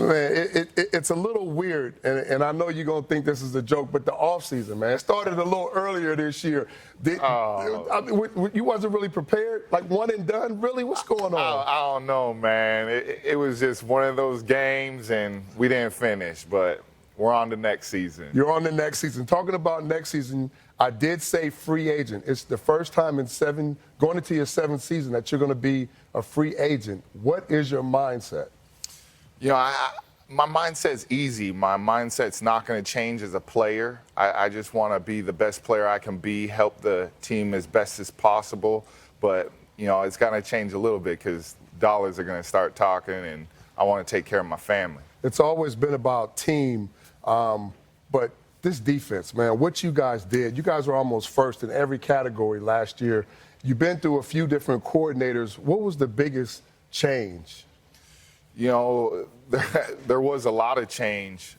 Man, it's a little weird, and I know you're going to think this is a joke, but the offseason, man, it started a little earlier this year. You wasn't really prepared? Like one and done? Really? What's going on? I don't know, man. It was just one of those games, and we didn't finish, but we're on the next season. You're on the next season. Talking about next season, I did say free agent. It's the first time in going into your seventh season that you're going to be a free agent. What is your mindset? You know, my mindset's easy. My mindset's not going to change as a player. I just want to be the best player I can be, help the team as best as possible. But, you know, it's going to change a little bit because dollars are going to start talking, and I want to take care of my family. It's always been about team, but this defense, man, what you guys did, you guys were almost first in every category last year. You've been through a few different coordinators. What was the biggest change? You know, there was a lot of change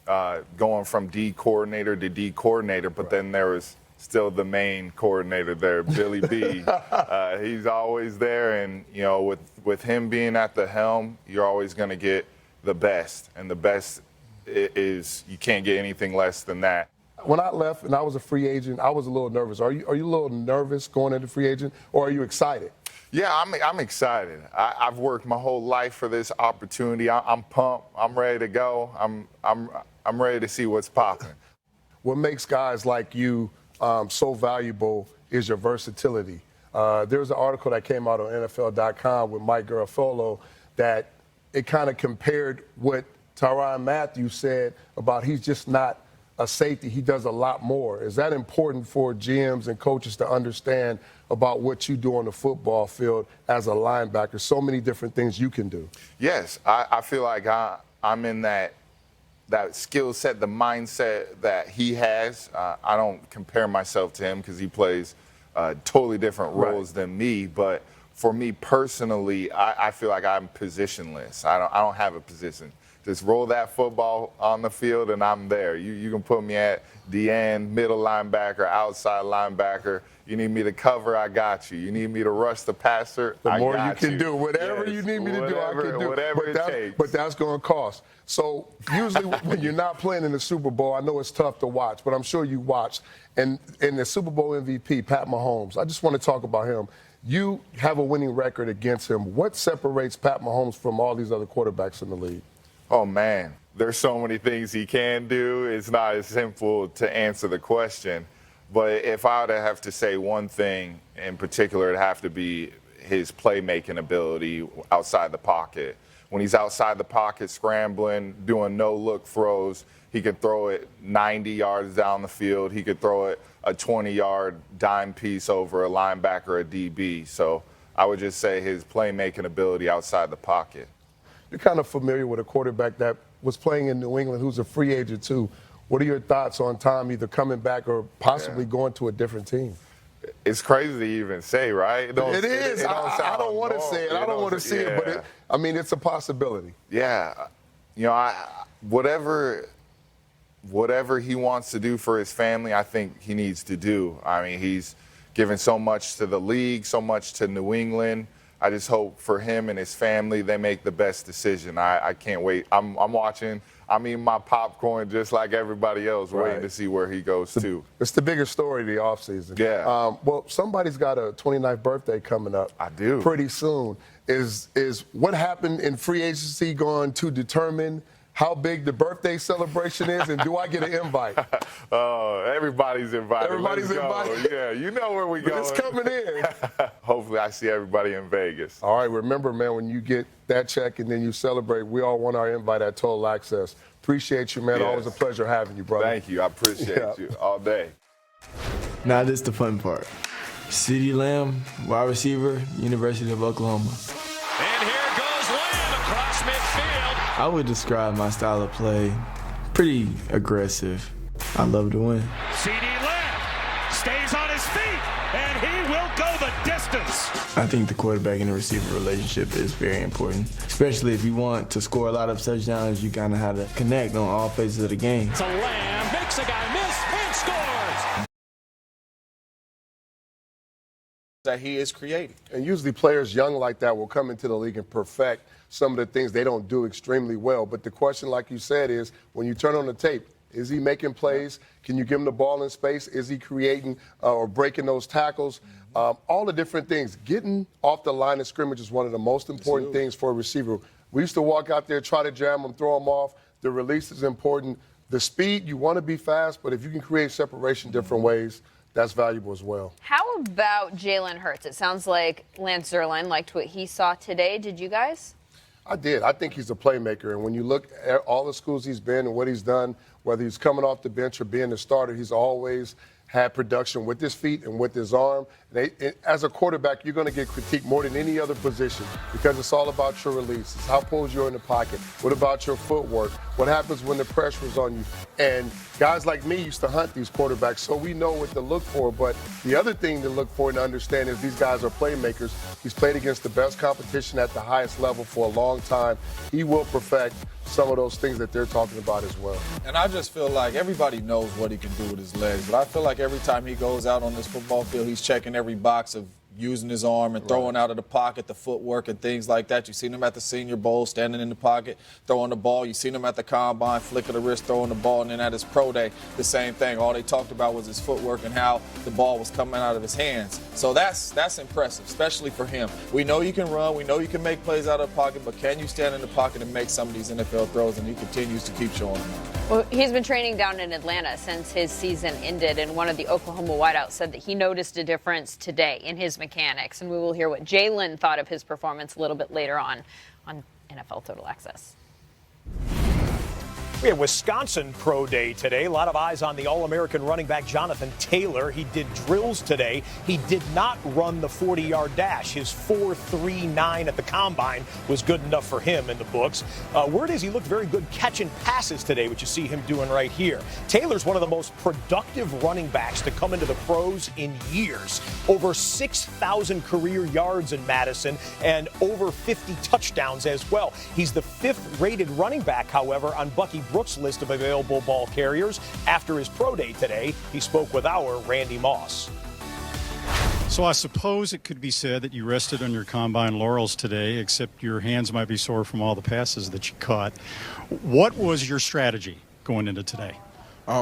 going from D coordinator to D coordinator, but then there was still the main coordinator there, Billy B. He's always there, and, you know, with him being at the helm, you're always going to get the best, and the best is you can't get anything less than that. When I left and I was a free agent, I was a little nervous. Are you a little nervous going into free agent, or are you excited? Yeah, I'm excited. I've worked my whole life for this opportunity. I'm pumped. I'm ready to go. I'm ready to see what's popping. What makes guys like you so valuable is your versatility. There was an article that came out on NFL.com with Mike Garafolo that it kind of compared what Tyrann Mathieu said about he's just not a safety. He does a lot more. Is that important for GMs and coaches to understand about what you do on the football field as a linebacker? So many different things you can do. Yes, I feel like I'm in that skill set, the mindset that he has. I don't compare myself to him because he plays totally different roles than me. But for me personally, I feel like I'm positionless. I don't have a position. Just roll that football on the field, and I'm there. You can put me at the end, middle linebacker, outside linebacker. You need me to cover, I got you. You need me to rush the passer, the I more got you can do. Whatever you need me to do, I can do. Whatever it takes. But that's going to cost. So usually when you're not playing in the Super Bowl, I know it's tough to watch, but I'm sure you watch. And in the Super Bowl MVP, Pat Mahomes, I just want to talk about him. You have a winning record against him. What separates Pat Mahomes from all these other quarterbacks in the league? Oh, man, there's so many things he can do. It's not as simple to answer the question. But if I were to have to say one thing in particular, it'd have to be his playmaking ability outside the pocket. When he's outside the pocket scrambling, doing no-look throws, he could throw it 90 yards down the field. He could throw it a 20-yard dime piece over a linebacker or a DB. So I would just say his playmaking ability outside the pocket. You're kind of familiar with a quarterback that was playing in New England who's a free agent too. What are your thoughts on Tom either coming back or possibly going to a different team? It's crazy to even say, right? It is. I don't want to say it. I don't want to see it, but I mean, it's a possibility. Yeah. You know, whatever he wants to do for his family, I think he needs to do. I mean, he's given so much to the league, so much to New England. I just hope for him and his family they make the best decision. I can't wait. I'm watching. I'm eating my popcorn just like everybody else, waiting to see where he goes to. It's the biggest story of the offseason. Yeah. Well, somebody's got a 29th birthday coming up. I do. Pretty soon. Is what happened in free agency going to determine how big the birthday celebration is, and do I get an invite? Everybody's invited. Everybody's invited. Yeah, you know where we go. It's coming in. Hopefully I see everybody in Vegas. All right, remember, man, when you get that check and then you celebrate, we all want our invite at Total Access. Appreciate you, man. Yes. Always a pleasure having you, brother. Thank you. I appreciate you all day. Now this the fun part. CeeDee Lamb, wide receiver, University of Oklahoma. And here goes Lamb across midfield. I would describe my style of play pretty aggressive. I love to win. CeeDee Lamb stays on his feet, and he will go the distance. I think the quarterback and the receiver relationship is very important, especially if you want to score a lot of touchdowns. You kind of have to connect on all phases of the game. So Lamb makes a guy miss and scores. That he is creating. And usually players young like that will come into the league and perfect some of the things they don't do extremely well. But the question, like you said, is when you turn on the tape, is he making plays? Can you give him the ball in space? Is he creating or breaking those tackles? All the different things. Getting off the line of scrimmage is one of the most important things for a receiver. We used to walk out there, try to jam them, throw them off. The release is important. The speed, you want to be fast, but if you can create separation different ways, that's valuable as well. How about Jalen Hurts? It sounds like Lance Zierlein liked what he saw today. Did you guys? I did. I think he's a playmaker. And when you look at all the schools he's been and what he's done, whether he's coming off the bench or being the starter, he's always had production with his feet and with his arm. As a quarterback, you're going to get critiqued more than any other position because it's all about your release. It's how posed you're in the pocket. What about your footwork? What happens when the pressure's on you? And guys like me used to hunt these quarterbacks, so we know what to look for. But the other thing to look for and to understand is these guys are playmakers. He's played against the best competition at the highest level for a long time. He will perfect some of those things that they're talking about as well. And I just feel like everybody knows what he can do with his legs, but I feel like every time he goes out on this football field, he's checking every box of using his arm and throwing out of the pocket, the footwork and things like that. You've seen him at the Senior Bowl, standing in the pocket, throwing the ball. You've seen him at the Combine, flick of the wrist, throwing the ball. And then at his pro day, the same thing. All they talked about was his footwork and how the ball was coming out of his hands. So that's impressive, especially for him. We know you can run. We know you can make plays out of the pocket, but can you stand in the pocket and make some of these NFL throws? And he continues to keep showing them. Well, he's been training down in Atlanta since his season ended, and one of the Oklahoma wideouts said that he noticed a difference today in his mechanics. And we will hear what Jalen thought of his performance a little bit later on NFL Total Access. We had Wisconsin Pro Day today. A lot of eyes on the All-American running back Jonathan Taylor. He did drills today. He did not run the 40-yard dash. His 4.39 at the Combine was good enough for him in the books. Word is he looked very good catching passes today, which you see him doing right here. Taylor's one of the most productive running backs to come into the pros in years. Over 6,000 career yards in Madison and over 50 touchdowns as well. He's the 5th-rated running back, however, on Bucky Brooks' list of available ball carriers. After his pro day today, he spoke with our Randy Moss. So I suppose it could be said that you rested on your combine laurels today, except your hands might be sore from all the passes that you caught. What was your strategy going into today?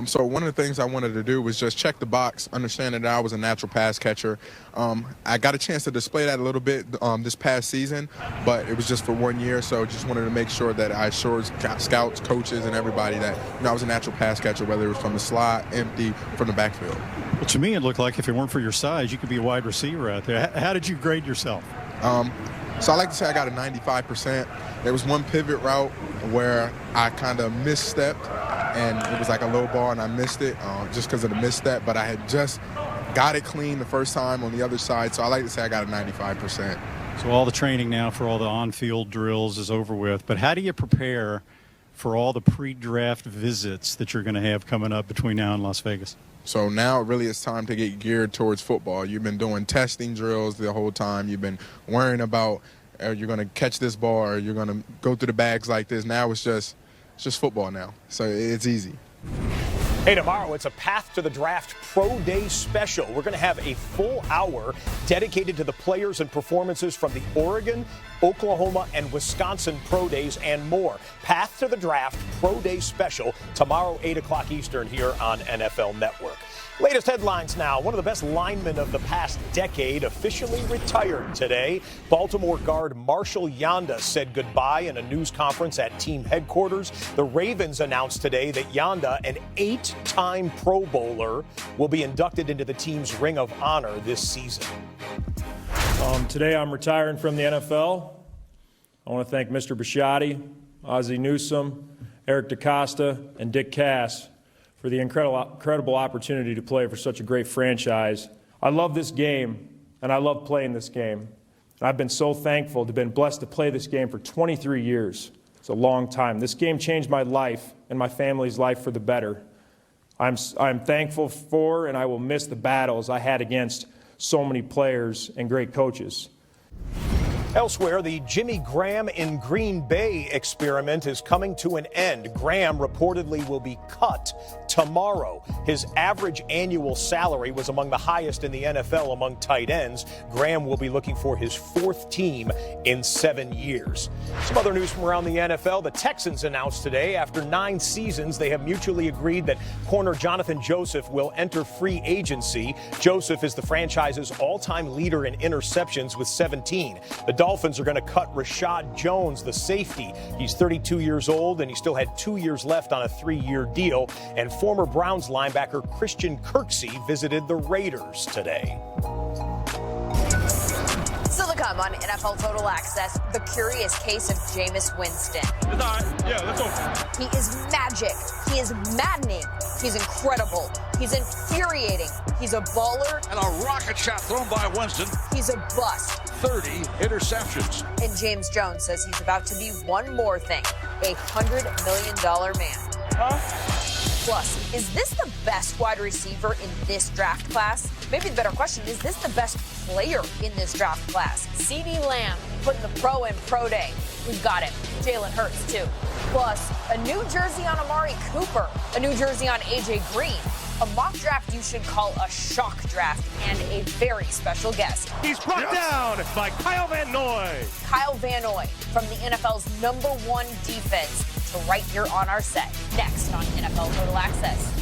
So one of the things I wanted to do was just check the box, understanding that I was a natural pass catcher. I got a chance to display that a little bit this past season, but it was just for 1 year, so just wanted to make sure that I assured scouts, coaches, and everybody that I was a natural pass catcher, whether it was from the slot, empty, from the backfield. Well, to me, it looked like if it weren't for your size, you could be a wide receiver out there. How did you grade yourself? So I like to say I got a 95%. There was one pivot route where I kind of misstepped, and it was like a low ball, and I missed it just because of the misstep. But I had just got it clean the first time on the other side, so I like to say I got a 95%. So all the training now for all the on-field drills is over with. But how do you prepare for all the pre-draft visits that you're going to have coming up between now and Las Vegas? So now really it's time to get geared towards football. You've been doing testing drills the whole time. You've been worrying about you're going to catch this ball or you're going to go through the bags like this. Now it's just football now. So it's easy. Hey, tomorrow it's a Path to the Draft Pro Day special. We're going to have a full hour dedicated to the players and performances from the Oregon, Oklahoma, and Wisconsin Pro Days and more. Path to the Draft Pro Day special tomorrow, 8 o'clock Eastern here on NFL Network. Latest headlines now. One of the best linemen of the past decade officially retired today. Baltimore guard Marshall Yanda said goodbye in a news conference at team headquarters. The Ravens announced today that Yanda, an 8-time Pro Bowler, will be inducted into the team's Ring of Honor this season. Today I'm retiring from the NFL. I want to thank Mr. Bisciotti, Ozzie Newsome, Eric DeCosta, and Dick Cass for the incredible opportunity to play for such a great franchise. I love this game, and I love playing this game. I've been so thankful to have been blessed to play this game for 23 years. It's a long time. This game changed my life and my family's life for the better. I'm thankful for, and I will miss the battles I had against so many players and great coaches. Elsewhere, the Jimmy Graham in Green Bay experiment is coming to an end. Graham reportedly will be cut tomorrow. His average annual salary was among the highest in the NFL among tight ends. Graham will be looking for his fourth team in 7 years. Some other news from around the NFL. The Texans announced today after 9 seasons they have mutually agreed that corner Jonathan Joseph will enter free agency. Joseph is the franchise's all-time leader in interceptions with 17. The Dolphins are going to cut Rashad Jones, the safety. He's 32 years old, and he still had 2 years left on a 3-year deal. And former Browns linebacker Christian Kirksey visited the Raiders today. Still to come on NFL Total Access, the curious case of Jameis Winston. He is magic. He is maddening. He's incredible. He's infuriating. He's a baller. And a rocket shot thrown by Winston. He's a bust. 30 interceptions. And James Jones says he's about to be one more thing, a $100 million man. Plus, is this the best wide receiver in this draft class? Maybe the better question, is this the best player in this draft class? CeeDee Lamb putting the pro in pro day. We've got him. Jalen Hurts, too. Plus, a new jersey on Amari Cooper, a new jersey on A.J. Green, a mock draft you should call a shock draft, and a very special guest. He's brought down by Kyle Van Noy. Kyle Van Noy from the NFL's #1 defense to right here on our set. Next on NFL Total Access.